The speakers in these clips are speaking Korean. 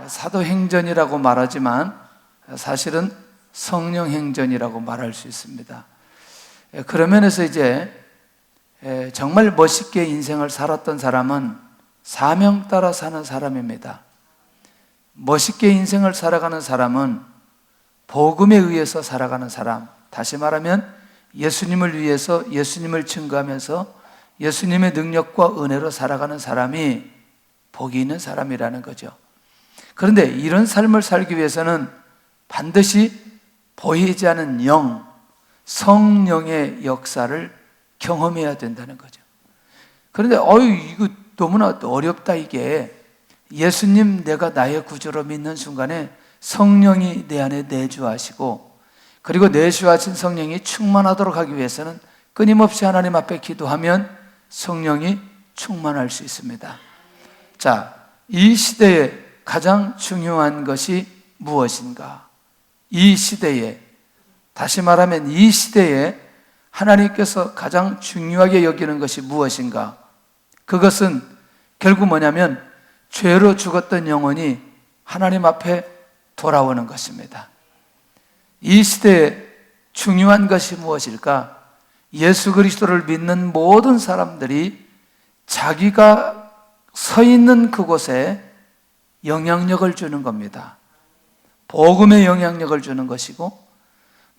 사도행전이라고 말하지만 사실은 성령행전이라고 말할 수 있습니다. 그런 면에서 이제 정말 멋있게 인생을 살았던 사람은 사명 따라 사는 사람입니다. 멋있게 인생을 살아가는 사람은 복음에 의해서 살아가는 사람, 다시 말하면 예수님을 위해서 예수님을 증거하면서 예수님의 능력과 은혜로 살아가는 사람이 복이 있는 사람이라는 거죠. 그런데 이런 삶을 살기 위해서는 반드시 보이지 않은 영, 성령의 역사를 경험해야 된다는 거죠. 그런데 이거 너무나 어렵다. 이게 예수님 내가 나의 구주로 믿는 순간에 성령이 내 안에 내주하시고, 그리고 내주하신 성령이 충만하도록 하기 위해서는 끊임없이 하나님 앞에 기도하면 성령이 충만할 수 있습니다. 자, 이 시대에 가장 중요한 것이 무엇인가? 이 시대에, 다시 말하면 이 시대에 하나님께서 가장 중요하게 여기는 것이 무엇인가? 그것은 결국 뭐냐면 죄로 죽었던 영혼이 하나님 앞에 돌아오는 것입니다. 이 시대에 중요한 것이 무엇일까? 예수 그리스도를 믿는 모든 사람들이 자기가 서 있는 그곳에 영향력을 주는 겁니다. 복음의 영향력을 주는 것이고,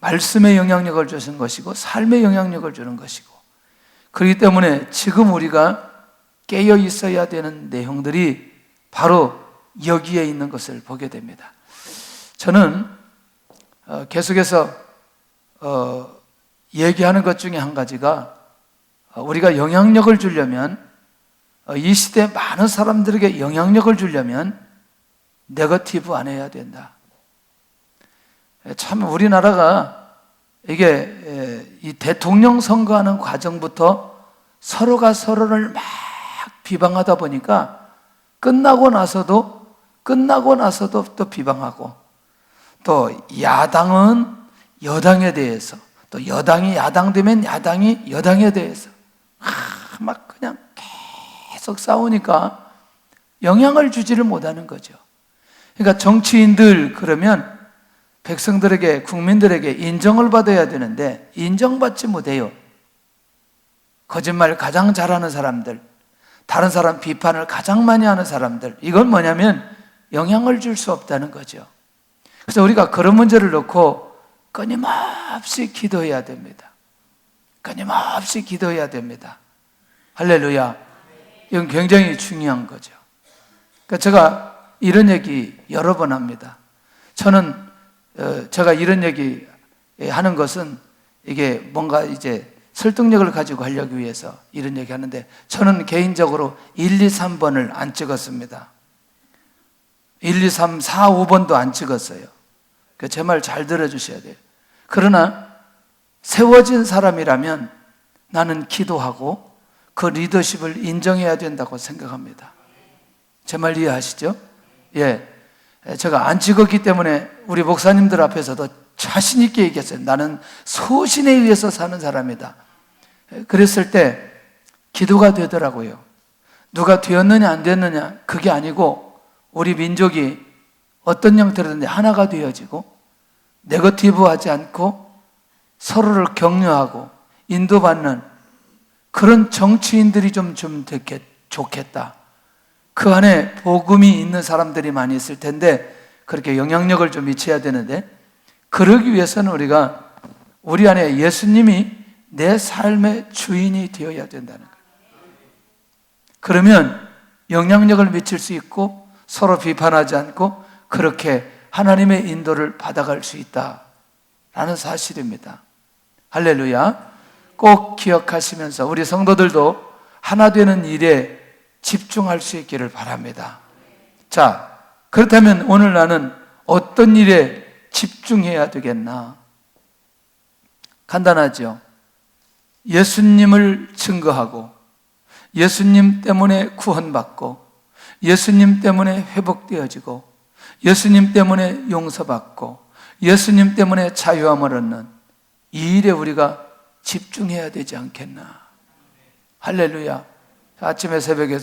말씀의 영향력을 주는 것이고, 삶의 영향력을 주는 것이고, 그렇기 때문에 지금 우리가 깨어 있어야 되는 내용들이 바로 여기에 있는 것을 보게 됩니다. 저는 계속해서 얘기하는 것 중에 한 가지가, 우리가 영향력을 주려면, 이 시대 많은 사람들에게 영향력을 주려면 네거티브 안 해야 된다. 참 우리나라가 이게 이 대통령 선거하는 과정부터 서로가 서로를 막 비방하다 보니까 끝나고 나서도 또 비방하고, 또 야당은 여당에 대해서, 또 여당이 야당 되면 야당이 여당에 대해서 막 그냥 계속 싸우니까 영향을 주지를 못하는 거죠. 그러니까 정치인들 그러면 백성들에게, 국민들에게 인정을 받아야 되는데 인정받지 못해요. 거짓말 가장 잘하는 사람들, 다른 사람 비판을 가장 많이 하는 사람들, 이건 뭐냐면 영향을 줄 수 없다는 거죠. 그래서 우리가 그런 문제를 놓고 끊임없이 기도해야 됩니다. 끊임없이 기도해야 됩니다. 할렐루야. 이건 굉장히 중요한 거죠. 그러니까 제가 이런 얘기 여러 번 합니다. 제가 이런 얘기 하는 것은 이게 뭔가 이제 설득력을 가지고 하려기 위해서 이런 얘기 하는데, 저는 개인적으로 1, 2, 3번을 안 찍었습니다. 1, 2, 3, 4, 5번도 안 찍었어요. 제 말 잘 들어주셔야 돼요. 그러나 세워진 사람이라면 나는 기도하고 그 리더십을 인정해야 된다고 생각합니다. 제 말 이해하시죠? 예. 제가 안 찍었기 때문에 우리 목사님들 앞에서도 자신 있게 얘기했어요. 나는 소신에 의해서 사는 사람이다. 그랬을 때 기도가 되더라고요. 누가 되었느냐 안 됐느냐 그게 아니고, 우리 민족이 어떤 형태로든지 하나가 되어지고 네거티브하지 않고 서로를 격려하고 인도받는 그런 정치인들이 좀 좋겠다. 그 안에 복음이 있는 사람들이 많이 있을 텐데 그렇게 영향력을 좀 미쳐야 되는데, 그러기 위해서는 우리가 우리 안에 예수님이 내 삶의 주인이 되어야 된다는 거예요. 그러면 영향력을 미칠 수 있고 서로 비판하지 않고 그렇게 하나님의 인도를 받아갈 수 있다라는 사실입니다. 할렐루야. 꼭 기억하시면서 우리 성도들도 하나 되는 일에 집중할 수 있기를 바랍니다. 자, 그렇다면 오늘 나는 어떤 일에 집중해야 되겠나? 간단하죠. 예수님을 증거하고, 예수님 때문에 구원받고, 예수님 때문에 회복되어지고, 예수님 때문에 용서받고, 예수님 때문에 자유함을 얻는 이 일에 우리가 집중해야 되지 않겠나? 할렐루야. 아침에 새벽에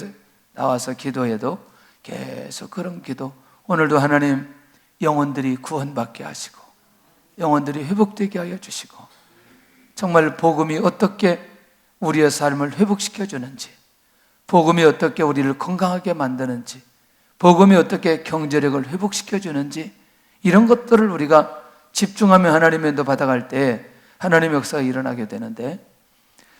나와서 기도해도 계속 그런 기도 오늘도 하나님 영혼들이 구원받게 하시고 영혼들이 회복되게 하여 주시고 정말 복음이 어떻게 우리의 삶을 회복시켜 주는지, 복음이 어떻게 우리를 건강하게 만드는지, 복음이 어떻게 경제력을 회복시켜 주는지, 이런 것들을 우리가 집중하며 하나님의 인도 받아갈 때 하나님의 역사가 일어나게 되는데,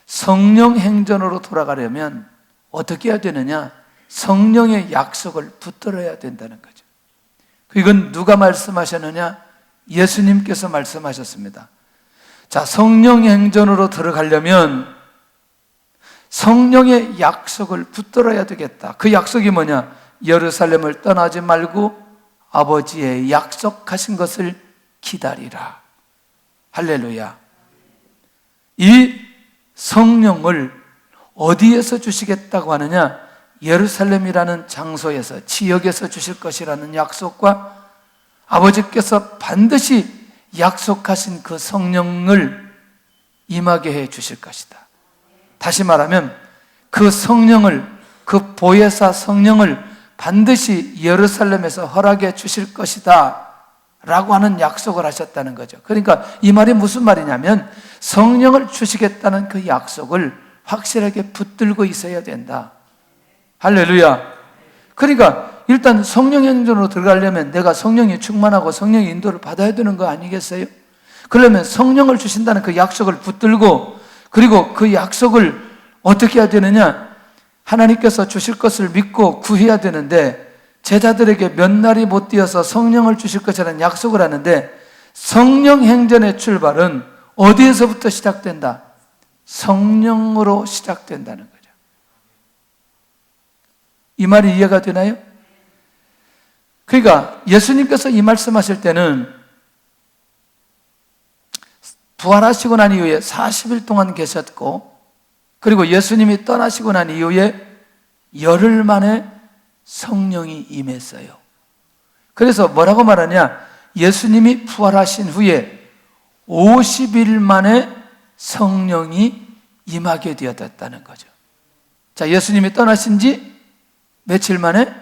성령 행전으로 돌아가려면 어떻게 해야 되느냐? 성령의 약속을 붙들어야 된다는 거죠. 이건 누가 말씀하셨느냐? 예수님께서 말씀하셨습니다. 자, 성령 행전으로 들어가려면 성령의 약속을 붙들어야 되겠다. 그 약속이 뭐냐? 예루살렘을 떠나지 말고 아버지의 약속하신 것을 기다리라. 할렐루야. 이 성령을 어디에서 주시겠다고 하느냐? 예루살렘이라는 장소에서, 지역에서 주실 것이라는 약속과 아버지께서 반드시 약속하신 그 성령을 임하게 해 주실 것이다. 다시 말하면 그 성령을, 그 보혜사 성령을 반드시 예루살렘에서 허락해 주실 것이다 라고 하는 약속을 하셨다는 거죠. 그러니까 이 말이 무슨 말이냐면 성령을 주시겠다는 그 약속을 확실하게 붙들고 있어야 된다. 할렐루야. 그러니까 일단 성령 행전으로 들어가려면 내가 성령이 충만하고 성령의 인도를 받아야 되는 거 아니겠어요? 그러면 성령을 주신다는 그 약속을 붙들고, 그리고 그 약속을 어떻게 해야 되느냐? 하나님께서 주실 것을 믿고 구해야 되는데, 제자들에게 몇 날이 못 되어서 성령을 주실 것이라는 약속을 하는데, 성령 행전의 출발은 어디에서부터 시작된다? 성령으로 시작된다는 거죠. 이 말이 이해가 되나요? 그러니까 예수님께서 이 말씀하실 때는 부활하시고 난 이후에 40일 동안 계셨고, 그리고 예수님이 떠나시고 난 이후에 열흘 만에 성령이 임했어요. 그래서 뭐라고 말하냐? 예수님이 부활하신 후에 50일 만에 성령이 임하게 되었다는 거죠. 자, 예수님이 떠나신 지 며칠 만에?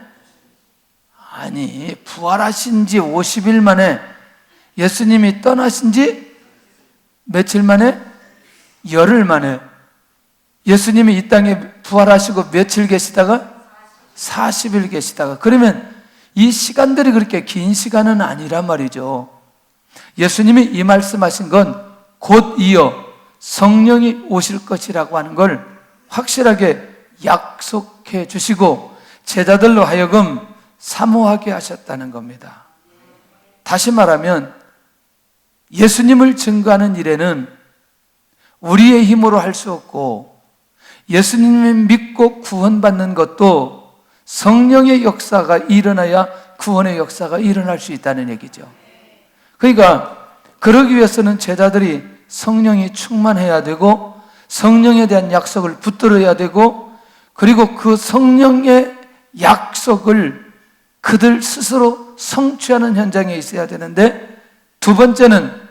아니, 부활하신 지 50일 만에, 예수님이 떠나신 지 며칠 만에? 열흘 만에. 예수님이 이 땅에 부활하시고 며칠 계시다가? 40일 계시다가. 그러면 이 시간들이 그렇게 긴 시간은 아니란 말이죠. 예수님이 이 말씀하신 건 곧 이어 성령이 오실 것이라고 하는 걸 확실하게 약속해 주시고 제자들로 하여금 사모하게 하셨다는 겁니다. 다시 말하면 예수님을 증거하는 일에는 우리의 힘으로 할 수 없고, 예수님을 믿고 구원받는 것도 성령의 역사가 일어나야 구원의 역사가 일어날 수 있다는 얘기죠. 그러니까 그러기 위해서는 제자들이 성령이 충만해야 되고, 성령에 대한 약속을 붙들어야 되고, 그리고 그 성령의 약속을 그들 스스로 성취하는 현장에 있어야 되는데, 두 번째는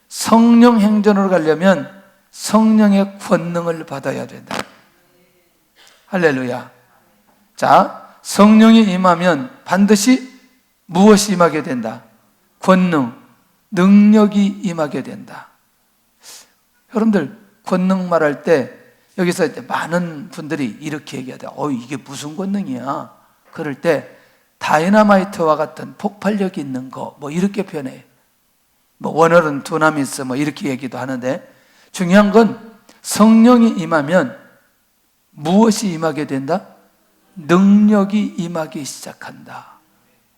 성령 행전으로 가려면 성령의 권능을 받아야 된다. 할렐루야. 자, 성령이 임하면 반드시 무엇이 임하게 된다? 권능, 능력이 임하게 된다. 여러분들 권능 말할 때 여기서 이제 많은 분들이 이렇게 얘기하다. 이게 무슨 권능이야? 그럴 때 다이너마이트와 같은 폭발력 있는 거 뭐 이렇게 표현해요. 뭐 원어는 두나미스 뭐 이렇게 얘기도 하는데, 중요한 건 성령이 임하면 무엇이 임하게 된다? 능력이 임하기 시작한다.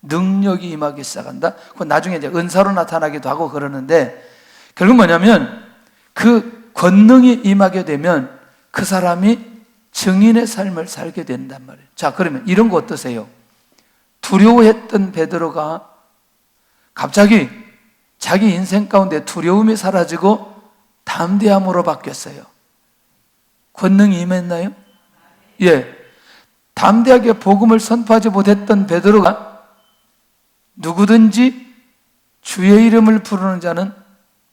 능력이 임하기 시작한다. 그건 나중에 이제 은사로 나타나기도 하고 그러는데, 결국 뭐냐면 그 권능이 임하게 되면 그 사람이 증인의 삶을 살게 된단 말이에요. 자, 그러면 이런 거 어떠세요? 두려워했던 베드로가 갑자기 자기 인생 가운데 두려움이 사라지고 담대함으로 바뀌었어요. 권능이 임했나요? 예. 담대하게 복음을 선포하지 못했던 베드로가 누구든지 주의 이름을 부르는 자는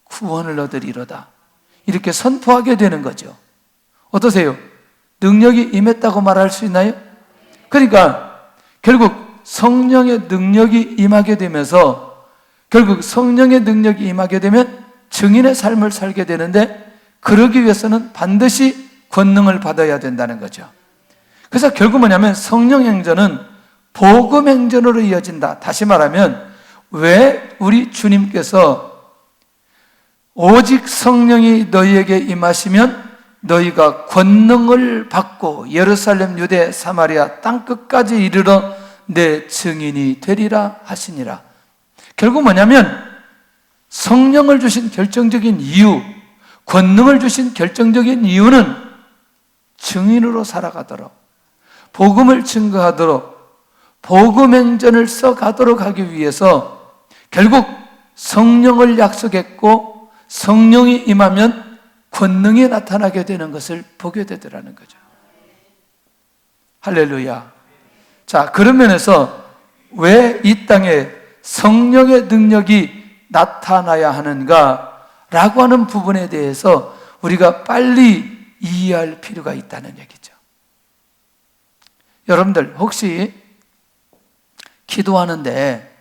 구원을 얻으리로다, 이렇게 선포하게 되는 거죠. 어떠세요? 능력이 임했다고 말할 수 있나요? 그러니까 결국 성령의 능력이 임하게 되면서 결국 성령의 능력이 임하게 되면 증인의 삶을 살게 되는데 그러기 위해서는 반드시 권능을 받아야 된다는 거죠. 그래서 결국 뭐냐면 성령 행전은 복음 행전으로 이어진다. 다시 말하면 왜 우리 주님께서 오직 성령이 너희에게 임하시면 너희가 권능을 받고 예루살렘, 유대, 사마리아 땅끝까지 이르러 내 증인이 되리라 하시니라. 결국 뭐냐면 성령을 주신 결정적인 이유, 권능을 주신 결정적인 이유는 증인으로 살아가도록, 복음을 증거하도록, 복음 행전을 써가도록 하기 위해서 결국 성령을 약속했고 성령이 임하면 권능이 나타나게 되는 것을 보게 되더라는 거죠. 할렐루야. 자, 그런 면에서 왜 이 땅에 성령의 능력이 나타나야 하는가 라고 하는 부분에 대해서 우리가 빨리 이해할 필요가 있다는 얘기죠. 여러분들 혹시 기도하는데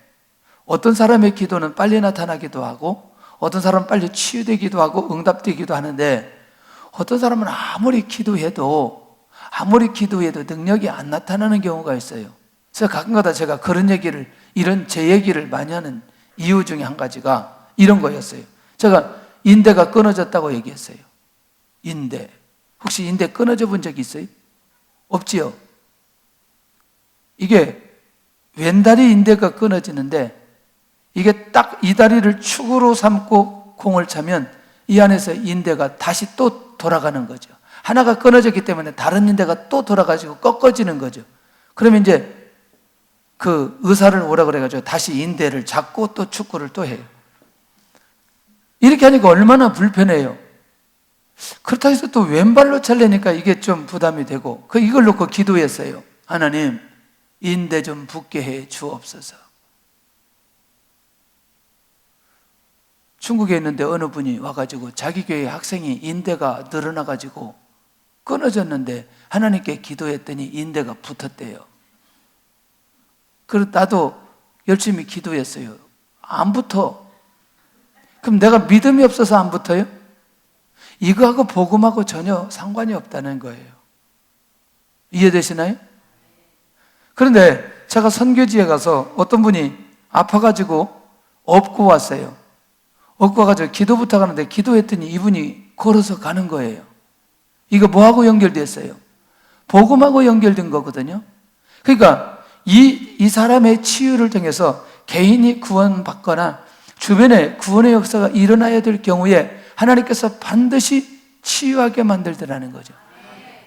어떤 사람의 기도는 빨리 나타나기도 하고 어떤 사람은 빨리 치유되기도 하고 응답되기도 하는데 어떤 사람은 아무리 기도해도 능력이 안 나타나는 경우가 있어요. 그래서 가끔가다 제가 그런 얘기를, 이런 제 얘기를 많이 하는 이유 중에 한 가지가 이런 거였어요. 제가 인대가 끊어졌다고 얘기했어요. 인대. 혹시 인대 끊어져 본 적 있어요? 없지요? 이게 왼다리 인대가 끊어지는데 이게 딱 이 다리를 축으로 삼고 공을 차면 이 안에서 인대가 다시 또 돌아가는 거죠. 하나가 끊어졌기 때문에 다른 인대가 또 돌아가지고 꺾어지는 거죠. 그러면 이제 그 의사를 오라 그래가지고 다시 인대를 잡고 또 축구를 또 해요. 이렇게 하니까 얼마나 불편해요. 그렇다고 해서 또 왼발로 차려니까 이게 좀 부담이 되고 이걸 놓고 기도했어요. 하나님, 인대 좀 붙게 해 주옵소서. 중국에 있는데 어느 분이 와가지고 자기 교회 학생이 인대가 늘어나가지고 끊어졌는데 하나님께 기도했더니 인대가 붙었대요. 그래서 나도 열심히 기도했어요. 안 붙어. 그럼 내가 믿음이 없어서 안 붙어요? 이거하고 복음하고 전혀 상관이 없다는 거예요. 이해되시나요? 그런데 제가 선교지에 가서 어떤 분이 아파가지고 업고 왔어요. 업고 와가지고 기도 부탁하는데 기도했더니 이분이 걸어서 가는 거예요. 이거 뭐하고 연결됐어요? 복음하고 연결된 거거든요. 그러니까 이 사람의 치유를 통해서 개인이 구원받거나 주변에 구원의 역사가 일어나야 될 경우에 하나님께서 반드시 치유하게 만들더라는 거죠.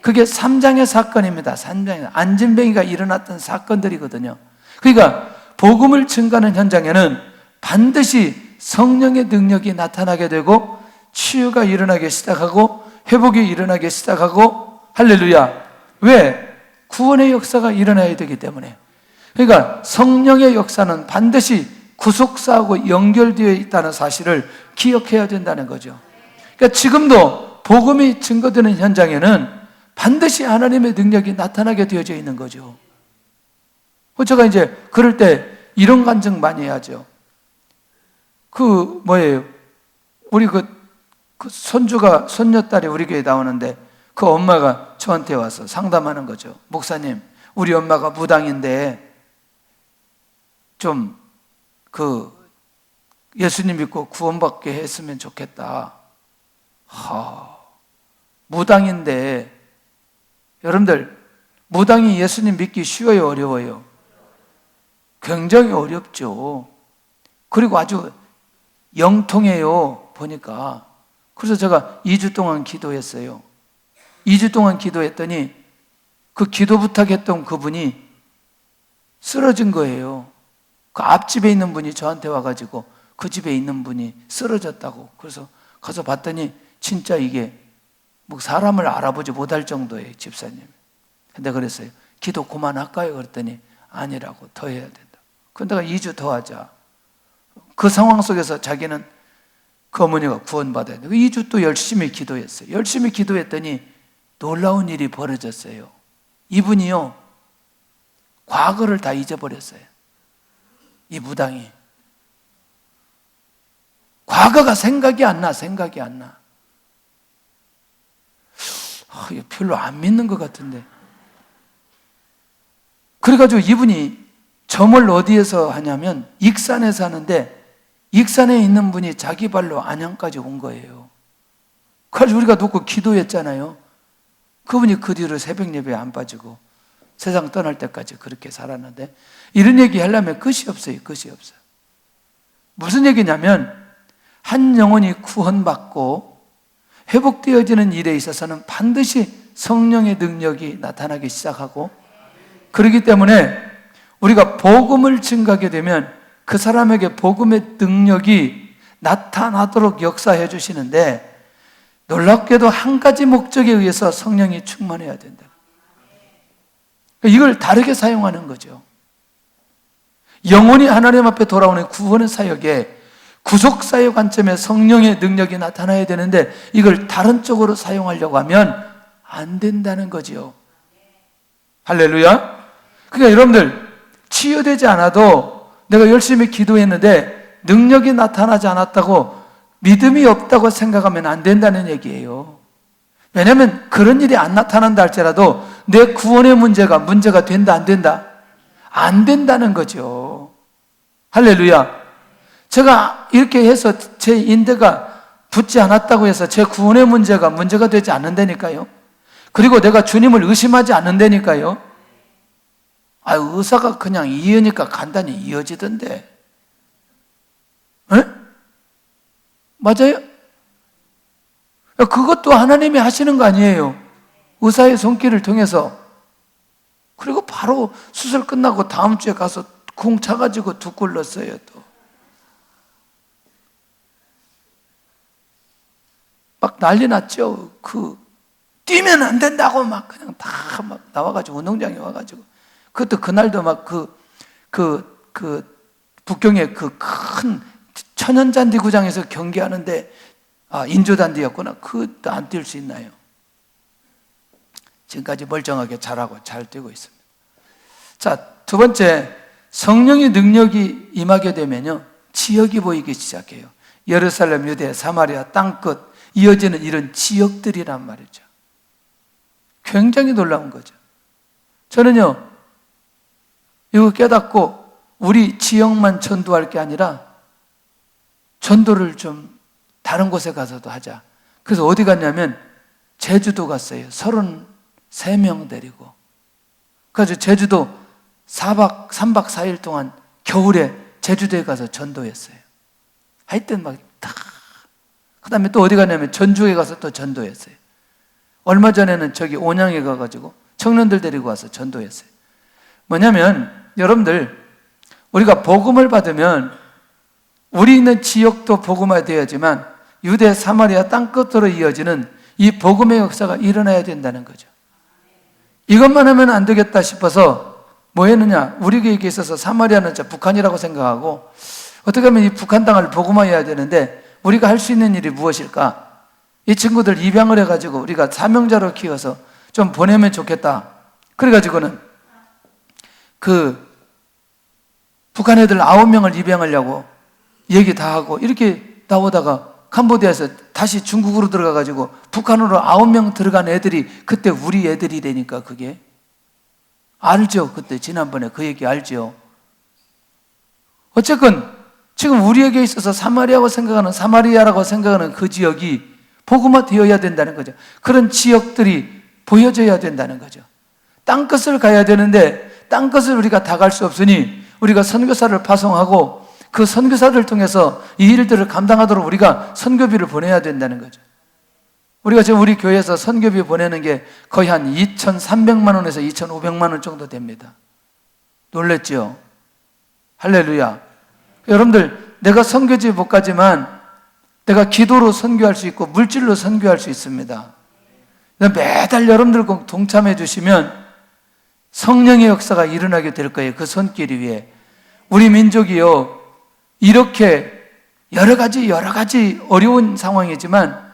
그게 3장의 사건입니다. 3장의 안진뱅이가 일어났던 사건들이거든요. 그러니까 복음을 증가하는 현장에는 반드시 성령의 능력이 나타나게 되고 치유가 일어나기 시작하고 회복이 일어나기 시작하고 할렐루야. 왜? 구원의 역사가 일어나야 되기 때문에. 그러니까 성령의 역사는 반드시 구속사하고 연결되어 있다는 사실을 기억해야 된다는 거죠. 그러니까 지금도 복음이 증거되는 현장에는 반드시 하나님의 능력이 나타나게 되어져 있는 거죠. 제가 이제 그럴 때 이런 간증 많이 해야죠. 우리 손주가, 손녀딸이 우리 교회에 나오는데 그 엄마가 저한테 와서 상담하는 거죠. 목사님, 우리 엄마가 무당인데 좀 예수님 믿고 구원받게 했으면 좋겠다. 무당인데 여러분들, 무당이 예수님 믿기 쉬워요, 어려워요? 굉장히 어렵죠. 그리고 아주 영통해요, 보니까. 그래서 제가 2주 동안 기도했어요. 2주 동안 기도했더니 그 기도 부탁했던 그분이 쓰러진 거예요. 그 앞집에 있는 분이 저한테 와가지고 그 집에 있는 분이 쓰러졌다고. 그래서 가서 봤더니 진짜 이게 뭐 사람을 알아보지 못할 정도예요, 집사님. 근데 그랬어요. 기도 그만할까요? 그랬더니 아니라고, 더 해야 된다. 그런데 내가 2주 더 하자. 그 상황 속에서 자기는 그 어머니가 구원받아야 돼. 2주 또 열심히 기도했어요. 열심히 기도했더니 놀라운 일이 벌어졌어요. 이분이요, 과거를 다 잊어버렸어요. 이 무당이. 과거가 생각이 안 나. 이거 별로 안 믿는 것 같은데. 그래가지고 이분이 점을 어디에서 하냐면 익산에서 하는데, 익산에 있는 분이 자기 발로 안양까지 온 거예요. 그래서 우리가 놓고 기도했잖아요. 그분이 그 뒤로 새벽 예배에 안 빠지고 세상 떠날 때까지 그렇게 살았는데, 이런 얘기 하려면 끝이 없어요. 무슨 얘기냐면, 한 영혼이 구원받고 회복되어지는 일에 있어서는 반드시 성령의 능력이 나타나기 시작하고, 그렇기 때문에 우리가 복음을 증거하게 되면 그 사람에게 복음의 능력이 나타나도록 역사해 주시는데, 놀랍게도 한 가지 목적에 의해서 성령이 충만해야 된다. 이걸 다르게 사용하는 거죠. 영혼이 하나님 앞에 돌아오는 구원의 사역에 구속사역 관점에 성령의 능력이 나타나야 되는데, 이걸 다른 쪽으로 사용하려고 하면 안 된다는 거지요. 할렐루야. 그러니까 여러분들, 치유되지 않아도 내가 열심히 기도했는데 능력이 나타나지 않았다고 믿음이 없다고 생각하면 안 된다는 얘기예요. 왜냐하면 그런 일이 안 나타난다 할지라도 내 구원의 문제가 된다 안 된다? 안 된다는 거죠. 할렐루야. 제가 이렇게 해서 제 인대가 붙지 않았다고 해서 제 구원의 문제가 되지 않는다니까요. 그리고 내가 주님을 의심하지 않는다니까요. 의사가 그냥 이으니까 간단히 이어지던데. 에? 맞아요? 그것도 하나님이 하시는 거 아니에요. 의사의 손길을 통해서. 그리고 바로 수술 끝나고 다음 주에 가서 공 차가지고 두 골 넣었어요, 또. 막 난리 났죠. 뛰면 안 된다고 그냥 다 나와가지고, 운동장에 와가지고. 그것도 그날도 북경의 그 큰 천연잔디구장에서 경기하는데, 인조잔디였구나. 그것도 안 뛸 수 있나요? 지금까지 멀쩡하게 잘하고 잘 뛰고 있습니다. 자, 두 번째, 성령의 능력이 임하게 되면요, 지역이 보이기 시작해요. 예루살렘, 유대, 사마리아, 땅끝 이어지는 이런 지역들이란 말이죠. 굉장히 놀라운 거죠. 저는요, 이거 깨닫고 우리 지역만 전도할 게 아니라 전도를 좀 다른 곳에 가서도 하자. 그래서 어디 갔냐면 제주도 갔어요. 33명 데리고. 그래서 제주도 3박 4일 동안 겨울에 제주도에 가서 전도했어요. 하여튼 그 다음에 또 어디 갔냐면 전주에 가서 또 전도했어요. 얼마 전에는 저기 온양에 가가지고 청년들 데리고 와서 전도했어요. 뭐냐면, 여러분들, 우리가 복음을 받으면 우리 있는 지역도 복음화되어야지만 유대, 사마리아 땅끝으로 이어지는 이 복음의 역사가 일어나야 된다는 거죠. 이것만 하면 안 되겠다 싶어서 뭐 했느냐? 우리 교회에 있어서 사마리아는 북한이라고 생각하고, 어떻게 하면 이 북한 땅을 복음화해야 되는데 우리가 할 수 있는 일이 무엇일까? 이 친구들 입양을 해가지고 우리가 사명자로 키워서 좀 보내면 좋겠다. 그래가지고는 북한 애들 9명을 입양하려고 얘기 다 하고 이렇게 나오다가 캄보디아에서 다시 중국으로 들어가가지고 북한으로 9명 들어간 애들이 그때 우리 애들이라니까. 그게 알죠? 그때 지난번에 그 얘기 알죠? 어쨌건 지금 우리에게 있어서 사마리아라고 생각하는 그 지역이 복음화 되어야 된다는 거죠. 그런 지역들이 보여져야 된다는 거죠. 땅끝을 가야 되는데 땅끝을 우리가 다 갈 수 없으니 우리가 선교사를 파송하고 그 선교사를 통해서 이 일들을 감당하도록 우리가 선교비를 보내야 된다는 거죠. 우리가 지금 우리 교회에서 선교비 보내는 게 거의 한 2,300만 원에서 2,500만 원 정도 됩니다. 놀랬죠? 할렐루야. 여러분들, 내가 선교지 못 가지만 내가 기도로 선교할 수 있고 물질로 선교할 수 있습니다. 매달 여러분들 꼭 동참해 주시면 성령의 역사가 일어나게 될 거예요. 그 손길 위에. 우리 민족이요, 이렇게 여러 가지 어려운 상황이지만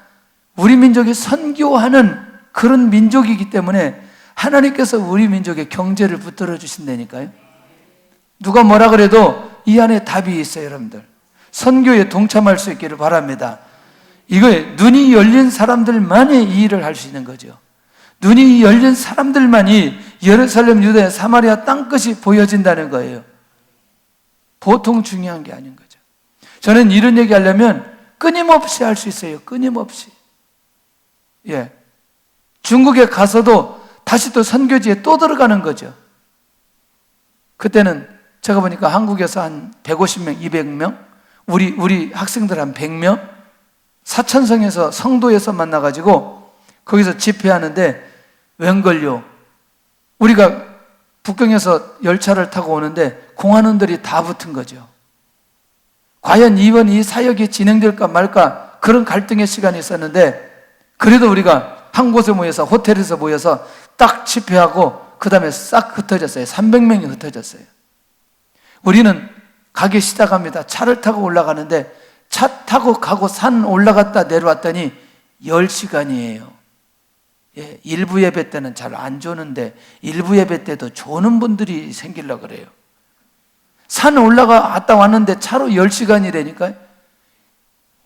우리 민족이 선교하는 그런 민족이기 때문에 하나님께서 우리 민족의 경제를 붙들어 주신다니까요. 누가 뭐라 그래도 이 안에 답이 있어요, 여러분들. 선교에 동참할 수 있기를 바랍니다. 이거에 눈이 열린 사람들만이 이 일을 할 수 있는 거죠. 눈이 열린 사람들만이 예루살렘, 유대, 사마리아 땅끝이 보여진다는 거예요. 보통 중요한 게 아닌 거죠. 저는 이런 얘기 하려면 끊임없이 할 수 있어요. 끊임없이. 예. 중국에 가서도 다시 또 선교지에 또 들어가는 거죠. 그때는 제가 보니까 한국에서 한 150명, 200명, 우리 학생들 한 100명, 사천성에서 성도에서 만나가지고 거기서 집회하는데 웬걸요? 우리가 북경에서 열차를 타고 오는데 공안원들이 다 붙은 거죠. 과연 이번 이 사역이 진행될까 말까 그런 갈등의 시간이 있었는데 그래도 우리가 한 곳에 모여서 호텔에서 모여서 딱 집회하고 그 다음에 싹 흩어졌어요. 300명이 흩어졌어요. 우리는 가기 시작합니다. 차를 타고 올라가는데 차 타고 가고 산 올라갔다 내려왔더니 10시간이에요. 예, 일부 예배 때는 잘 안 조는데 일부 예배 때도 조는 분들이 생기려고 그래요. 산 올라갔다 왔는데 차로 10시간이라니까요.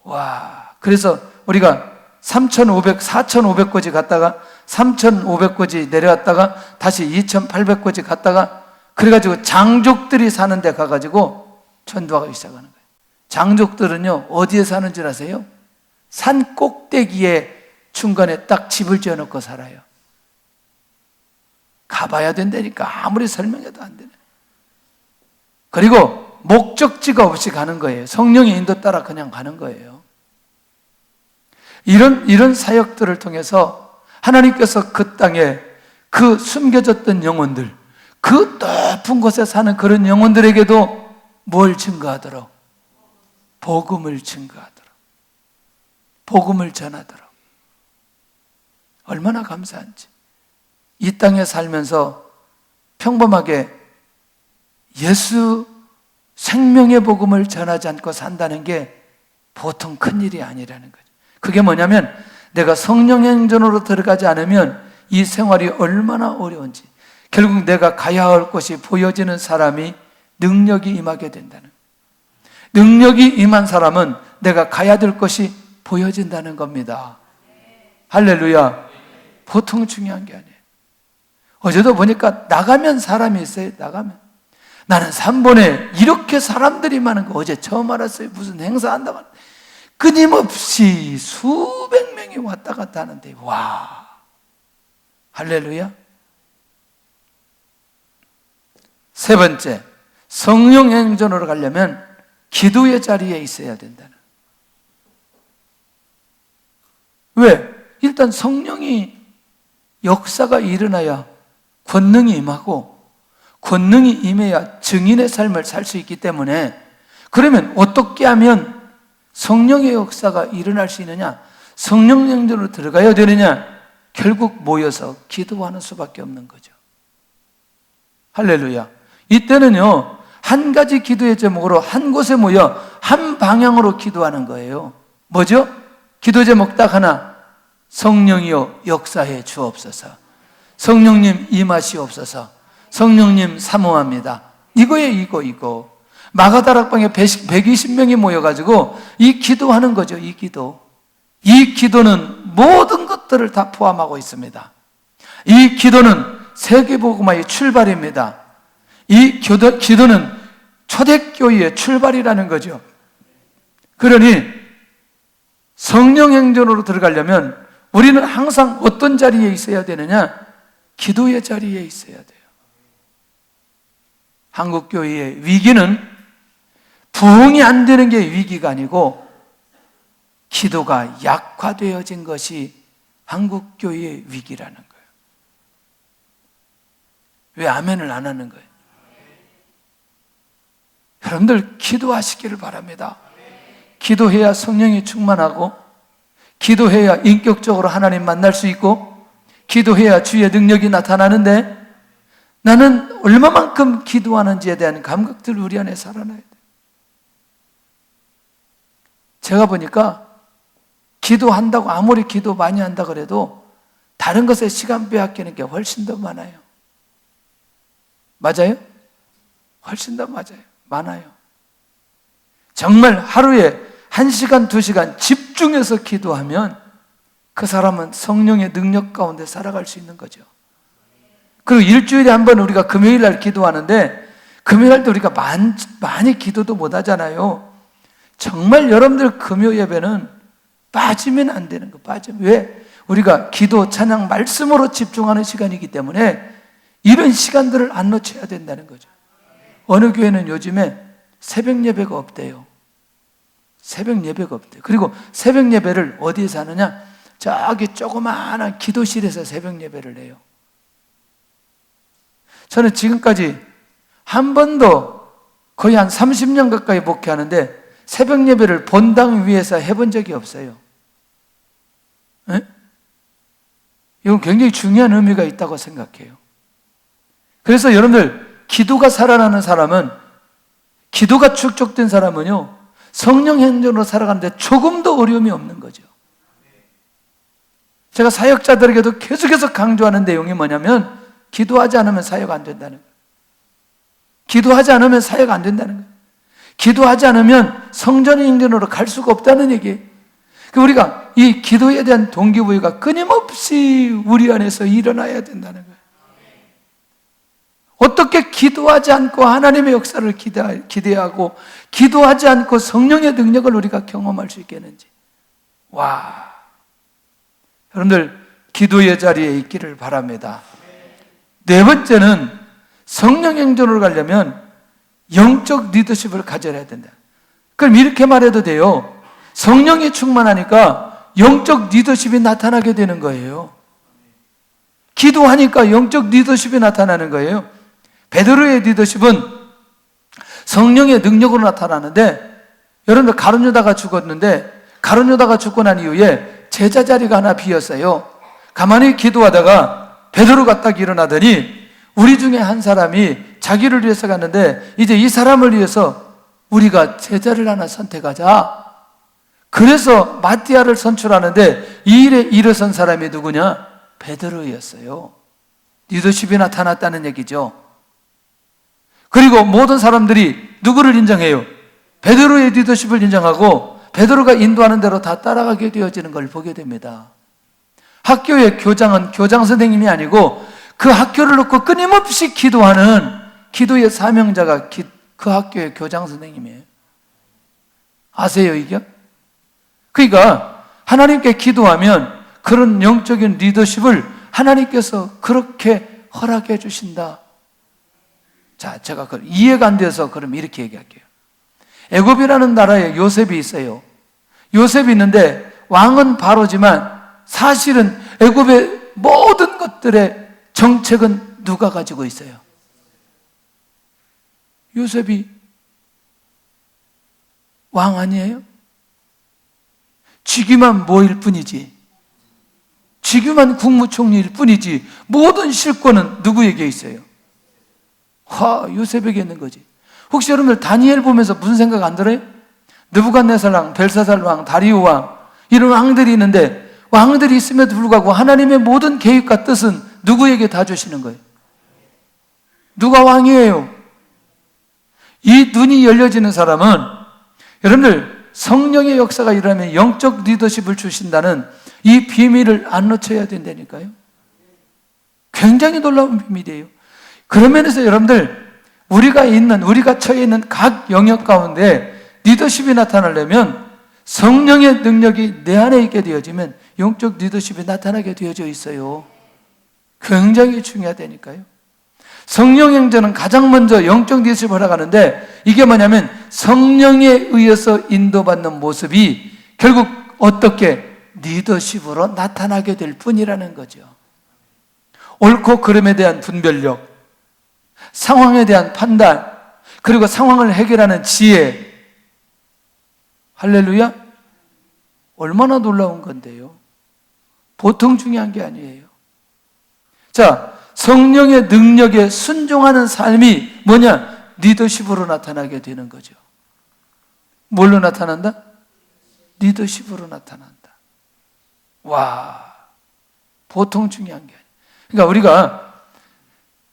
와, 그래서 우리가 4,500거지 갔다가 3,500거지 내려왔다가 다시 2,800거지 갔다가 그래가지고 장족들이 사는 데 가가지고 전도하기 시작하는 거예요. 장족들은요, 어디에 사는 줄 아세요? 산 꼭대기에 중간에 딱 집을 지어놓고 살아요. 가봐야 된다니까 아무리 설명해도 안 되네. 그리고 목적지가 없이 가는 거예요. 성령의 인도 따라 그냥 가는 거예요. 이런 사역들을 통해서 하나님께서 그 땅에 그 숨겨졌던 영혼들, 그 높은 곳에 사는 그런 영혼들에게도 뭘 증거하도록? 복음을 증거하도록, 복음을 전하도록. 얼마나 감사한지. 이 땅에 살면서 평범하게 예수 생명의 복음을 전하지 않고 산다는 게 보통 큰일이 아니라는 거죠. 그게 뭐냐면 내가 성령의 행전으로 들어가지 않으면 이 생활이 얼마나 어려운지, 결국 내가 가야 할 곳이 보여지는 사람이 능력이 임하게 된다는, 능력이 임한 사람은 내가 가야 될 것이 보여진다는 겁니다. 할렐루야. 보통 중요한 게 아니에요. 어제도 보니까 나가면 사람이 있어요. 나가면. 나는 3번에 이렇게 사람들이 많은 거 어제 처음 알았어요. 무슨 행사한다고 끊임없이 수백 명이 왔다 갔다 하는데, 와, 할렐루야. 세 번째, 성령 행전으로 가려면 기도의 자리에 있어야 된다는. 왜? 일단 성령이 역사가 일어나야 권능이 임하고, 권능이 임해야 증인의 삶을 살 수 있기 때문에, 그러면 어떻게 하면 성령의 역사가 일어날 수 있느냐? 성령 행전으로 들어가야 되느냐? 결국 모여서 기도하는 수밖에 없는 거죠. 할렐루야. 이때는요, 한 가지 기도의 제목으로 한 곳에 모여 한 방향으로 기도하는 거예요. 뭐죠? 기도 제목 딱 하나. 성령이여 역사해 주옵소서. 성령님 임하시옵소서. 성령님 사모합니다. 이거예요, 이거. 마가다락방에 120명이 모여가지고 이 기도하는 거죠. 이 기도. 이 기도는 모든 것들을 다 포함하고 있습니다. 이 기도는 세계복음화의 출발입니다. 이 기도는 초대교회의 출발이라는 거죠. 그러니 성령 행전으로 들어가려면 우리는 항상 어떤 자리에 있어야 되느냐? 기도의 자리에 있어야 돼요. 한국교회의 위기는 부흥이 안 되는 게 위기가 아니고 기도가 약화되어진 것이 한국교회의 위기라는 거예요. 왜 아멘을 안 하는 거예요? 여러분들 기도하시기를 바랍니다. 기도해야 성령이 충만하고, 기도해야 인격적으로 하나님 만날 수 있고, 기도해야 주의 능력이 나타나는데, 나는 얼마만큼 기도하는지에 대한 감각들 우리 안에 살아나야 돼요. 제가 보니까 기도한다고 아무리 기도 많이 한다 그래도 다른 것에 시간 빼앗기는 게 훨씬 더 많아요. 맞아요? 훨씬 더 많아요. 정말 하루에 1시간, 2시간 집중해서 기도하면 그 사람은 성령의 능력 가운데 살아갈 수 있는 거죠. 그리고 일주일에 한 번 우리가 금요일 날 기도하는데, 금요일 날 때 우리가 많이 기도도 못 하잖아요. 정말 여러분들 금요 예배는 빠지면 안 되는 거. 왜? 우리가 기도, 찬양, 말씀으로 집중하는 시간이기 때문에 이런 시간들을 안 놓쳐야 된다는 거죠. 어느 교회는 요즘에 새벽 예배가 없대요. 새벽 예배가 없대요. 그리고 새벽 예배를 어디에서 하느냐? 저기 조그마한 기도실에서 새벽 예배를 해요. 저는 지금까지 한 번도 거의 한 30년 가까이 목회하는데 새벽 예배를 본당 위에서 해본 적이 없어요. 에? 이건 굉장히 중요한 의미가 있다고 생각해요. 그래서 여러분들, 기도가 살아나는 사람은, 기도가 축적된 사람은요, 성령 행전으로 살아가는데 조금도 어려움이 없는 거죠. 제가 사역자들에게도 계속해서 강조하는 내용이 뭐냐면, 기도하지 않으면 사역 안 된다는 거예요. 기도하지 않으면 사역 안 된다는 거예요. 기도하지 않으면 성전의 행전으로 갈 수가 없다는 얘기예요. 우리가 이 기도에 대한 동기부여가 끊임없이 우리 안에서 일어나야 된다는 거예요. 어떻게 기도하지 않고 하나님의 역사를 기대하고 기도하지 않고 성령의 능력을 우리가 경험할 수 있겠는지. 와, 여러분들 기도의 자리에 있기를 바랍니다. 네 번째는 성령 행전으로 가려면 영적 리더십을 가져야 된다. 그럼 이렇게 말해도 돼요. 성령이 충만하니까 영적 리더십이 나타나게 되는 거예요. 기도하니까 영적 리더십이 나타나는 거예요. 베드로의 리더십은 성령의 능력으로 나타나는데, 여러분들 가룟 유다가 죽었는데, 가룟 유다가 죽고 난 이후에 제자 자리가 하나 비었어요. 가만히 기도하다가 베드로가 딱 일어나더니 우리 중에 한 사람이 자기를 위해서 갔는데, 이제 이 사람을 위해서 우리가 제자를 하나 선택하자. 그래서 마띠아를 선출하는데 이 일에 일어선 사람이 누구냐? 베드로였어요. 리더십이 나타났다는 얘기죠. 그리고 모든 사람들이 누구를 인정해요? 베드로의 리더십을 인정하고 베드로가 인도하는 대로 다 따라가게 되어지는 걸 보게 됩니다. 학교의 교장은 교장 선생님이 아니고 그 학교를 놓고 끊임없이 기도하는 기도의 사명자가 그 학교의 교장 선생님이에요. 아세요, 이게? 그러니까 하나님께 기도하면 그런 영적인 리더십을 하나님께서 그렇게 허락해 주신다. 자, 제가 이해가 안 돼서 그럼 이렇게 얘기할게요. 애굽이라는 나라에 요셉이 있어요. 요셉이 있는데 왕은 바로지만 사실은 애굽의 모든 것들의 정책은 누가 가지고 있어요? 요셉이 왕 아니에요? 직위만 뭐일 뿐이지, 직위만 국무총리일 뿐이지 모든 실권은 누구에게 있어요? 요셉에게 있는 거지. 혹시 여러분들 다니엘 보면서 무슨 생각 안 들어요? 느부갓네살 왕, 벨사살 왕, 다리오 왕, 이런 왕들이 있는데 왕들이 있음에도 불구하고 하나님의 모든 계획과 뜻은 누구에게 다 주시는 거예요? 누가 왕이에요? 이 눈이 열려지는 사람은, 여러분들 성령의 역사가 일어나면 영적 리더십을 주신다는 이 비밀을 안 놓쳐야 된다니까요. 굉장히 놀라운 비밀이에요. 그런 면에서 여러분들, 우리가 처해 있는 각 영역 가운데 리더십이 나타나려면 성령의 능력이 내 안에 있게 되어지면 영적 리더십이 나타나게 되어져 있어요. 굉장히 중요하다니까요. 성령 행전은 가장 먼저 영적 리더십을 허락하는데, 이게 뭐냐면 성령에 의해서 인도받는 모습이 결국 어떻게 리더십으로 나타나게 될 뿐이라는 거죠. 옳고 그름에 대한 분별력, 상황에 대한 판단, 그리고 상황을 해결하는 지혜. 할렐루야? 얼마나 놀라운 건데요. 보통 중요한 게 아니에요. 자, 성령의 능력에 순종하는 삶이 뭐냐? 리더십으로 나타나게 되는 거죠. 뭘로 나타난다? 리더십으로 나타난다. 와, 보통 중요한 게 아니에요. 그러니까 우리가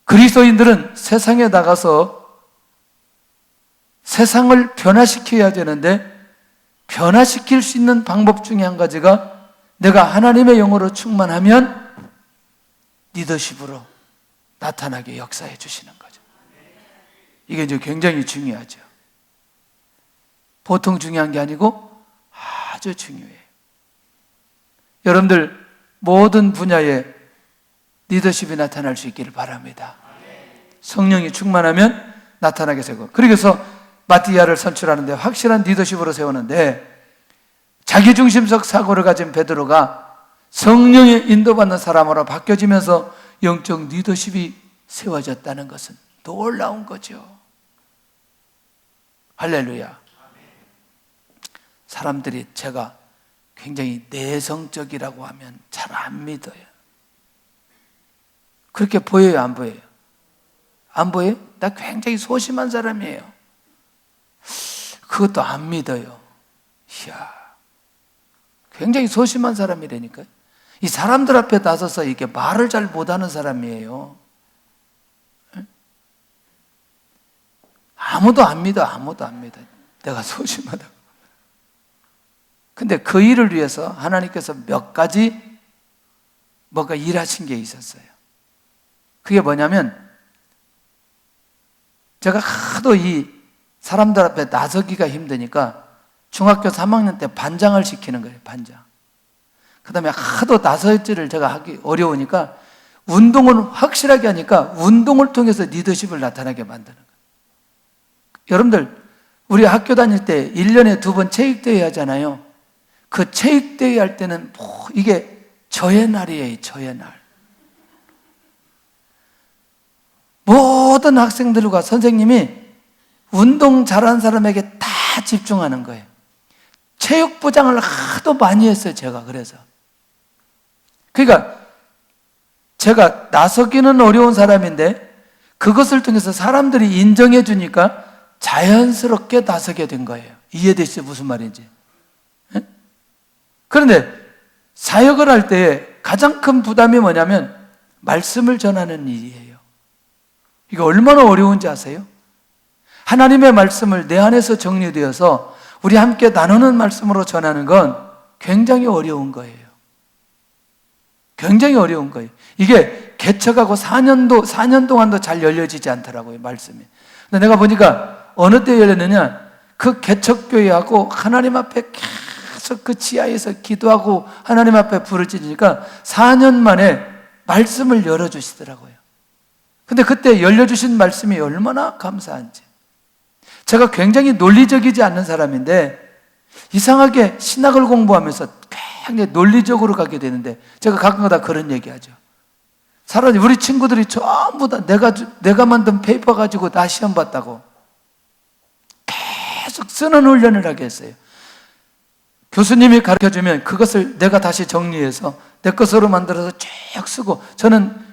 그리스도인들은 세상에 나가서 세상을 변화시켜야 되는데 변화시킬 수 있는 방법 중에 한 가지가 내가 하나님의 영으로 충만하면 리더십으로 나타나게 역사해 주시는 거죠. 이게 이제 굉장히 중요하죠. 보통 중요한 게 아니고 아주 중요해요. 여러분들 모든 분야에 리더십이 나타날 수 있기를 바랍니다. 성령이 충만하면 나타나게 되고, 그래서 마띠아를 선출하는데 확실한 리더십으로 세우는데, 자기중심적 사고를 가진 베드로가 성령의 인도받는 사람으로 바뀌어지면서 영적 리더십이 세워졌다는 것은 놀라운 거죠. 할렐루야. 사람들이 제가 굉장히 내성적이라고 하면 잘 안 믿어요. 그렇게 보여요, 안 보여요? 안 보여요? 나 굉장히 소심한 사람이에요. 그것도 안 믿어요. 이야, 굉장히 소심한 사람이라니까요. 이 사람들 앞에 나서서 이렇게 말을 잘 못하는 사람이에요. 아무도 안 믿어, 아무도 안 믿어. 내가 소심하다고. 근데 그 일을 위해서 하나님께서 몇 가지 뭔가 일하신 게 있었어요. 그게 뭐냐면, 제가 하도 이 사람들 앞에 나서기가 힘드니까 중학교 3학년 때 반장을 시키는 거예요, 반장. 그 다음에 하도 나설지를 제가 하기 어려우니까 운동을 확실하게 하니까 운동을 통해서 리더십을 나타나게 만드는 거예요. 여러분들, 우리 학교 다닐 때 1년에 2번 체육대회 하잖아요. 그 체육대회 할 때는 이게 저의 날이에요, 저의 날. 모든 학생들과 선생님이 운동 잘하는 사람에게 다 집중하는 거예요. 체육부장을 하도 많이 했어요, 제가. 그래서 그러니까 제가 나서기는 어려운 사람인데 그것을 통해서 사람들이 인정해 주니까 자연스럽게 나서게 된 거예요. 이해되시죠? 무슨 말인지. 네? 그런데 사역을 할 때 가장 큰 부담이 뭐냐면 말씀을 전하는 일이에요. 이게 얼마나 어려운지 아세요? 하나님의 말씀을 내 안에서 정리되어서 우리 함께 나누는 말씀으로 전하는 건 굉장히 어려운 거예요. 굉장히 어려운 거예요. 이게 개척하고 4년 동안도 잘 열려지지 않더라고요, 말씀이. 근데 내가 보니까 어느 때 열렸느냐, 그 개척교회하고 하나님 앞에 계속 그 지하에서 기도하고 하나님 앞에 부르짖으니까 4년 만에 말씀을 열어주시더라고요. 근데 그때 열려주신 말씀이 얼마나 감사한지. 제가 굉장히 논리적이지 않는 사람인데 이상하게 신학을 공부하면서 굉장히 논리적으로 가게 되는데, 제가 가끔가다 그런 얘기하죠. 사람이, 우리 친구들이 전부 다 내가 만든 페이퍼 가지고 다 시험 봤다고 계속 쓰는 훈련을 하게 했어요. 교수님이 가르쳐주면 그것을 내가 다시 정리해서 내 것으로 만들어서 쭉 쓰고, 저는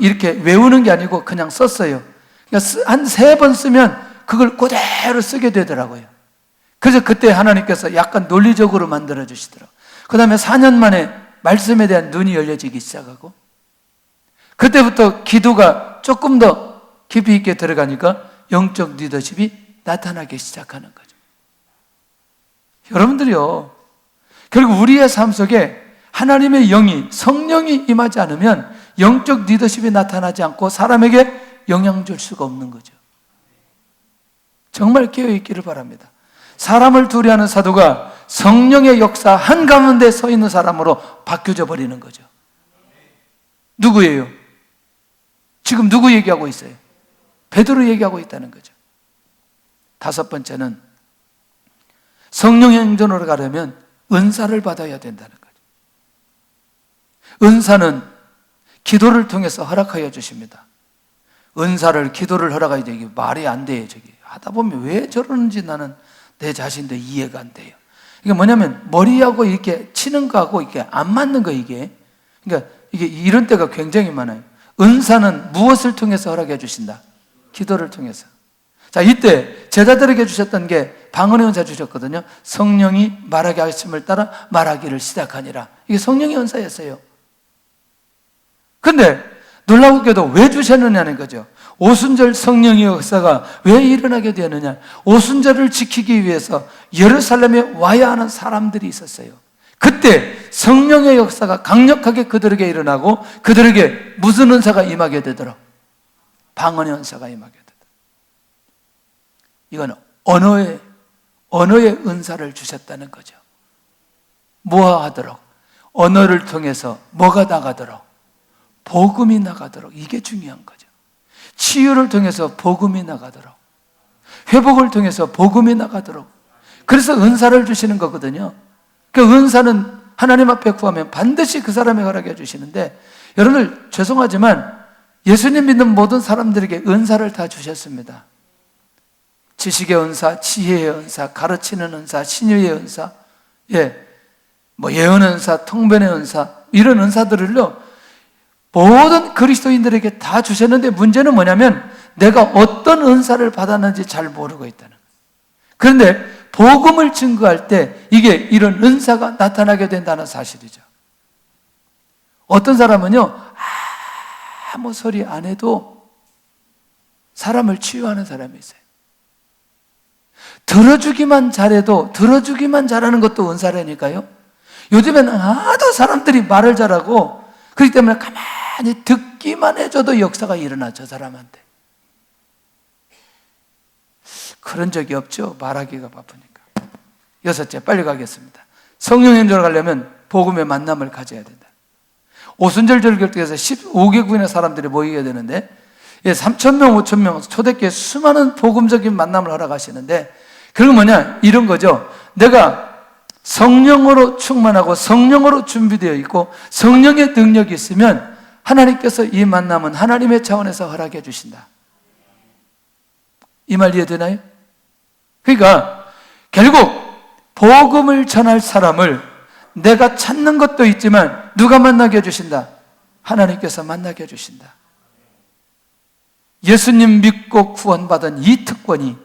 이렇게 외우는 게 아니고 그냥 썼어요. 그러니까 한 3번 쓰면 그걸 그대로 쓰게 되더라고요. 그래서 그때 하나님께서 약간 논리적으로 만들어 주시더라고요. 그 다음에 4년 만에 말씀에 대한 눈이 열려지기 시작하고, 그때부터 기도가 조금 더 깊이 있게 들어가니까 영적 리더십이 나타나기 시작하는 거죠. 여러분들이요, 결국 우리의 삶 속에 하나님의 영이, 성령이 임하지 않으면 영적 리더십이 나타나지 않고 사람에게 영향 줄 수가 없는 거죠. 정말 깨어있기를 바랍니다. 사람을 두려워하는 사도가 성령의 역사 한가운데 서 있는 사람으로 바뀌어져 버리는 거죠. 누구예요? 지금 누구 얘기하고 있어요? 베드로 얘기하고 있다는 거죠. 5번째는 성령의 행전으로 가려면 은사를 받아야 된다는 거죠. 은사는 기도를 통해서 허락하여 주십니다. 은사를, 기도를 허락하여 주기 말이 안 돼요. 저기 하다 보면 왜 저러는지 나는 내 자신도 이해가 안 돼요. 이게 뭐냐면 머리하고 이렇게 치는 거하고 이게 안 맞는 거, 이게. 그러니까 이게 이런 때가 굉장히 많아요. 은사는 무엇을 통해서 허락해 주신다? 기도를 통해서. 자, 이때 제자들에게 주셨던 게 방언의 은사 주셨거든요. 성령이 말하게 하심을 따라 말하기를 시작하니라. 이게 성령의 은사였어요. 근데 놀라우게도 왜 주셨느냐는 거죠. 오순절 성령의 역사가 왜 일어나게 되었느냐. 오순절을 지키기 위해서 예루살렘에 와야 하는 사람들이 있었어요. 그때 성령의 역사가 강력하게 그들에게 일어나고 그들에게 무슨 은사가 임하게 되더라? 방언의 은사가 임하게 되더라. 이건 언어의 은사를 주셨다는 거죠. 뭐가 하도록? 언어를 통해서 뭐가 나가도록? 복음이 나가도록. 이게 중요한 거죠. 치유를 통해서 복음이 나가도록, 회복을 통해서 복음이 나가도록. 그래서 은사를 주시는 거거든요. 그 은사는 하나님 앞에 구하면 반드시 그 사람의 허락해 주시는데, 여러분들 죄송하지만 예수님 믿는 모든 사람들에게 은사를 다 주셨습니다. 지식의 은사, 지혜의 은사, 가르치는 은사, 신유의 은사, 예언 은사, 통변의 은사, 이런 은사들을요 모든 그리스도인들에게 다 주셨는데, 문제는 뭐냐면 내가 어떤 은사를 받았는지 잘 모르고 있다는 거예요. 그런데 복음을 증거할 때 이게 이런 은사가 나타나게 된다는 사실이죠. 어떤 사람은요 아무 소리 안 해도 사람을 치유하는 사람이 있어요. 들어주기만 잘해도, 들어주기만 잘하는 것도 은사라니까요. 요즘에는 하도 사람들이 말을 잘하고, 그렇기 때문에 가만히 듣기만 해줘도 역사가 일어나, 저 사람한테. 그런 적이 없죠. 말하기가 바쁘니까. 여섯째, 빨리 가겠습니다. 성령의 인도를 가려면 복음의 만남을 가져야 된다. 오순절 절기에서 15개국의 사람들이 모이게 되는데, 3,000명, 5,000명, 초대교회 수많은 복음적인 만남을 하러 가시는데, 그건 뭐냐? 이런 거죠. 내가 성령으로 충만하고 성령으로 준비되어 있고 성령의 능력이 있으면 하나님께서 이 만남은 하나님의 차원에서 허락해 주신다. 이 말 이해되나요? 그러니까 결국 복음을 전할 사람을 내가 찾는 것도 있지만 누가 만나게 해주신다? 하나님께서 만나게 해주신다. 예수님 믿고 구원받은 이 특권이,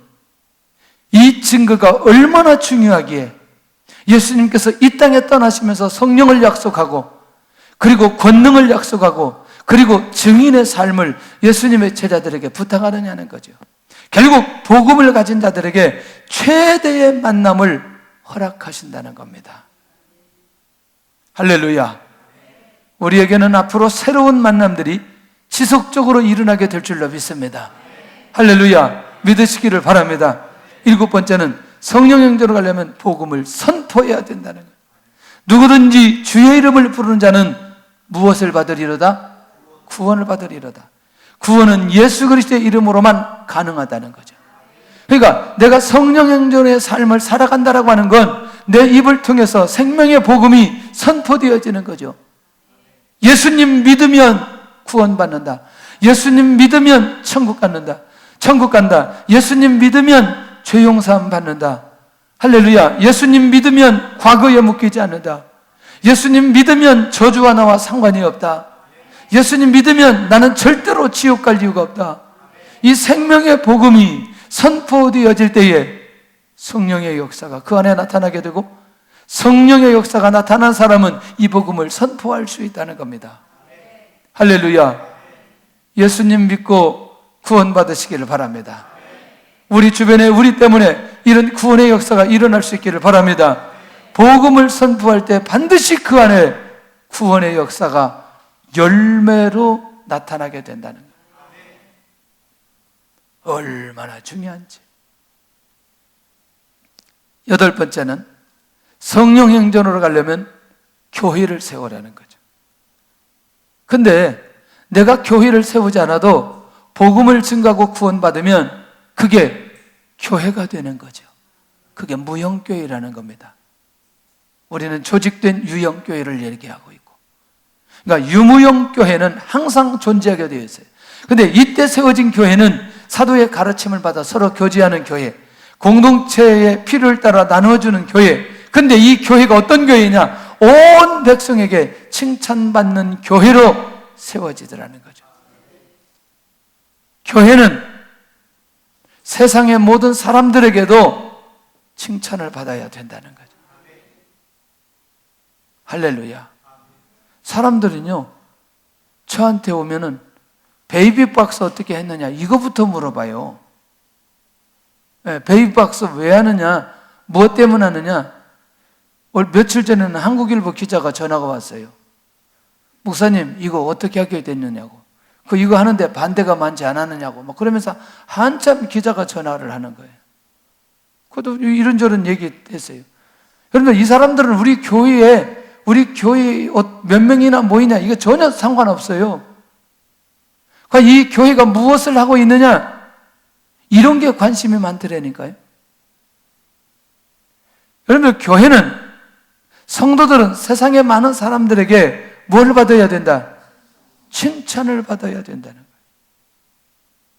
이 증거가 얼마나 중요하기에 예수님께서 이 땅에 떠나시면서 성령을 약속하고, 그리고 권능을 약속하고, 그리고 증인의 삶을 예수님의 제자들에게 부탁하느냐는 거죠. 결국 복음을 가진 자들에게 최대의 만남을 허락하신다는 겁니다. 할렐루야. 우리에게는 앞으로 새로운 만남들이 지속적으로 일어나게 될 줄로 믿습니다. 할렐루야. 믿으시기를 바랍니다. 7번째는 성령 영접으로 가려면 복음을 선포해야 된다는 거예요. 누구든지 주의 이름을 부르는 자는 무엇을 받으리로다? 구원을 받으리로다. 구원은 예수 그리스도의 이름으로만 가능하다는 거죠. 그러니까 내가 성령 영접의 삶을 살아간다라고 하는 건 내 입을 통해서 생명의 복음이 선포되어지는 거죠. 예수님 믿으면 구원받는다. 예수님 믿으면 천국 간다. 천국 간다. 예수님 믿으면 죄 용서함 받는다. 할렐루야. 예수님 믿으면 과거에 묶이지 않는다. 예수님 믿으면 저주가 나와 상관이 없다. 예수님 믿으면 나는 절대로 지옥 갈 이유가 없다. 이 생명의 복음이 선포되어질 때에 성령의 역사가 그 안에 나타나게 되고, 성령의 역사가 나타난 사람은 이 복음을 선포할 수 있다는 겁니다. 할렐루야. 예수님 믿고 구원받으시기를 바랍니다. 우리 주변에 우리 때문에 이런 구원의 역사가 일어날 수 있기를 바랍니다. 복음을 선포할 때 반드시 그 안에 구원의 역사가 열매로 나타나게 된다는 거예요. 얼마나 중요한지. 8번째는 성령 행전으로 가려면 교회를 세우라는 거죠. 근데 내가 교회를 세우지 않아도 복음을 증거하고 구원받으면 그게 교회가 되는 거죠. 그게 무형교회라는 겁니다. 우리는 조직된 유형교회를 얘기하고 있고, 그러니까 유무형교회는 항상 존재하게 되어 있어요. 근데 이때 세워진 교회는 사도의 가르침을 받아 서로 교제하는 교회, 공동체의 필요를 따라 나누어주는 교회. 근데 이 교회가 어떤 교회냐? 온 백성에게 칭찬받는 교회로 세워지더라는 거죠. 교회는 세상의 모든 사람들에게도 칭찬을 받아야 된다는 거죠. 할렐루야. 사람들은요, 저한테 오면은 베이비박스 어떻게 했느냐 이거부터 물어봐요. 베이비박스 왜 하느냐, 무엇 때문에 하느냐. 며칠 전에는 한국일보 기자가 전화가 왔어요. 목사님 이거 어떻게 하게 됐느냐고, 이거 하는데 반대가 많지 않았느냐고 막 그러면서 한참 기자가 전화를 하는 거예요. 그것도 이런저런 얘기했어요. 그런데 이 사람들은 우리 교회 몇 명이나 모이냐 이거 전혀 상관없어요. 이 교회가 무엇을 하고 있느냐 이런 게 관심이 많더라니까요. 여러분, 교회는, 성도들은 세상에 많은 사람들에게 뭘 받아야 된다? 칭찬을 받아야 된다는 거예요.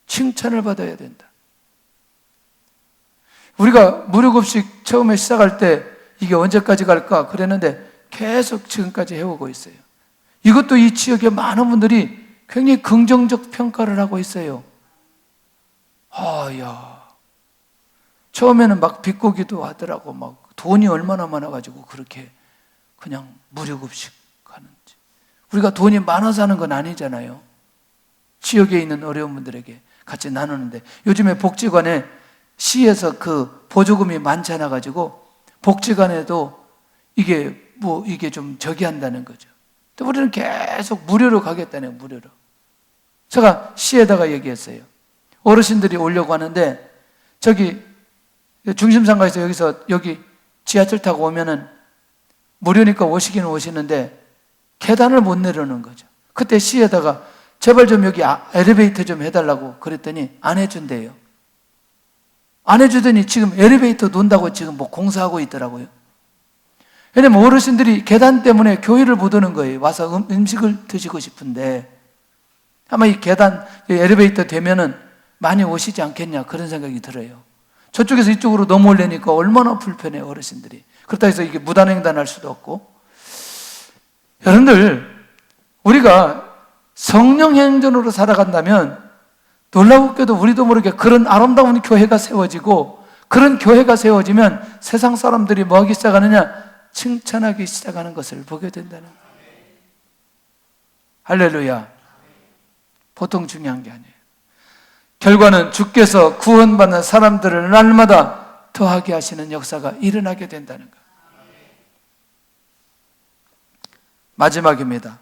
칭찬을 받아야 된다. 우리가 무료급식 처음에 시작할 때 이게 언제까지 갈까 그랬는데 계속 지금까지 해오고 있어요. 이것도 이 지역의 많은 분들이 굉장히 긍정적 평가를 하고 있어요. 처음에는 막 비꼬기도 하더라고. 막 돈이 얼마나 많아가지고 그렇게 그냥 무료급식 하는지. 우리가 돈이 많아서 하는 건 아니잖아요. 지역에 있는 어려운 분들에게 같이 나누는데, 요즘에 복지관에 시에서 그 보조금이 많지 않아가지고 복지관에도 이게 좀 저기 한다는 거죠. 또 우리는 계속 무료로 가겠다네요. 무료로. 제가 시에다가 얘기했어요. 어르신들이 오려고 하는데 저기 중심상가에서 여기 지하철 타고 오면은 무료니까 오시기는 오시는데 계단을 못 내려오는 거죠. 그때 시에다가 제발 좀 여기 엘리베이터 좀 해달라고 그랬더니 안 해준대요. 안 해주더니 지금 엘리베이터 논다고 지금 뭐 공사하고 있더라고요. 왜냐면 어르신들이 계단 때문에 교회를 못 오는 거예요. 와서 음식을 드시고 싶은데 아마 이 계단, 엘리베이터 되면은 많이 오시지 않겠냐 그런 생각이 들어요. 저쪽에서 이쪽으로 넘어오려니까 얼마나 불편해요, 어르신들이. 그렇다고 해서 이게 무단횡단할 수도 없고. 여러분들, 우리가 성령 행전으로 살아간다면 놀라웠게도 우리도 모르게 그런 아름다운 교회가 세워지고, 그런 교회가 세워지면 세상 사람들이 뭐 하기 시작하느냐? 칭찬하기 시작하는 것을 보게 된다는 거예요. 할렐루야. 보통 중요한 게 아니에요. 결과는 주께서 구원받는 사람들을 날마다 더하게 하시는 역사가 일어나게 된다는 거예요. 마지막입니다.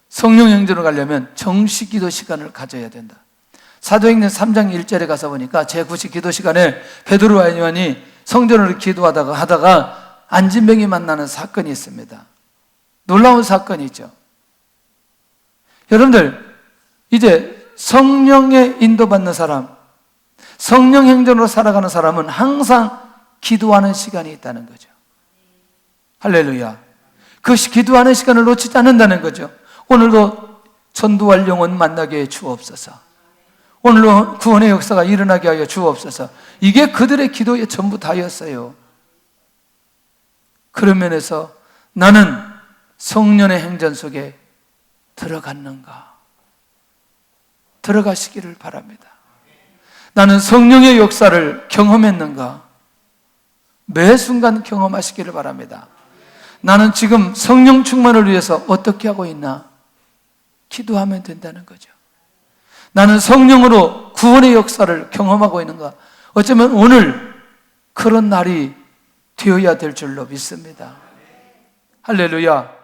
성령 행전으로 가려면 정식 기도 시간을 가져야 된다. 사도행전 3장 1절에 가서 보니까 제9식 기도 시간에 베드로와 요한이 성전으로 기도하다가 안진병이 만나는 사건이 있습니다. 놀라운 사건이죠. 여러분들, 이제 성령의 인도받는 사람, 성령 행전으로 살아가는 사람은 항상 기도하는 시간이 있다는 거죠. 할렐루야. 그 기도하는 시간을 놓치지 않는다는 거죠. 오늘도 전도할 영혼 만나게 해 주옵소서. 오늘도 구원의 역사가 일어나게 하여 주옵소서. 이게 그들의 기도의 전부 다였어요. 그런 면에서 나는 성령의 행전 속에 들어갔는가? 들어가시기를 바랍니다. 나는 성령의 역사를 경험했는가? 매 순간 경험하시기를 바랍니다. 나는 지금 성령 충만을 위해서 어떻게 하고 있나? 기도하면 된다는 거죠. 나는 성령으로 구원의 역사를 경험하고 있는가? 어쩌면 오늘 그런 날이 되어야 될 줄로 믿습니다. 할렐루야.